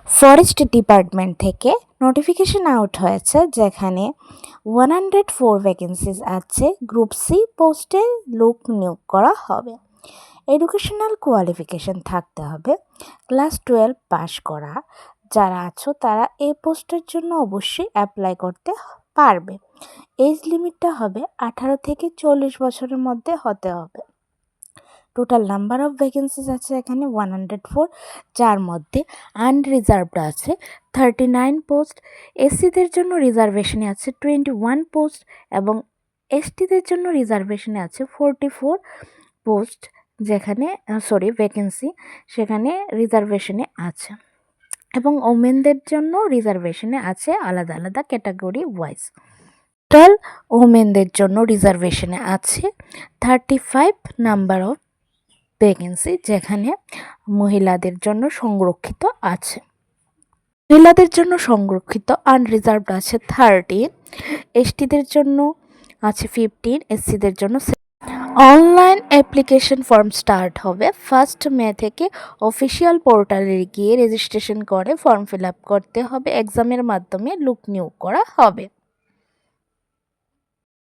Forest department থেকে notification out হয়েছে, যেখানে 104 ভ্যাকেন্সিজ আছে। গ্রুপ সি পোস্টে লোক নিয়োগ করা হবে। এডুকেশনাল কোয়ালিফিকেশন থাকতে হবে ক্লাস 12 পাস করা। যারা আছো তারা এই পোস্টের জন্য অবশ্যই অ্যাপ্লাই করতে পারবে। এজ লিমিটটা হবে 18 থেকে 40 বছরের মধ্যে হতে হবে। টোটাল নাম্বার অফ ভ্যাকেন্সিজ আছে এখানে 104, যার মধ্যে আনরিজার্ভড আছে 39 পোস্ট। এসসিদের জন্য রিজার্ভেশনে আছে 21 পোস্ট এবং এসটিদের জন্য রিজার্ভেশনে আছে 44 পোস্ট, যেখানে ভ্যাকেন্সি সেখানে রিজার্ভেশনে আছে। এবং ওমেনদের জন্য রিজার্ভেশনে আছে আলাদা আলাদা ক্যাটাগরি ওয়াইজ। টোটাল ওমেনদের জন্য রিজার্ভেশনে আছে 35 নাম্বার অফ ভ্যাকেন্সি, যেখানে মহিলাদের জন্য সংরক্ষিত আছে। মহিলাদের জন্য সংরক্ষিত আনরিজার্ভড আছে 30, এসটিদের জন্য আছে 15, এসসিদের জন্য। অনলাইন অ্যাপ্লিকেশন ফর্ম স্টার্ট হবে 1 মে থেকে। অফিসিয়াল পোর্টালে গিয়ে রেজিস্ট্রেশন করে ফর্ম ফিল আপ করতে হবে। এক্সামের মাধ্যমে লোক নিয়োগ করা হবে।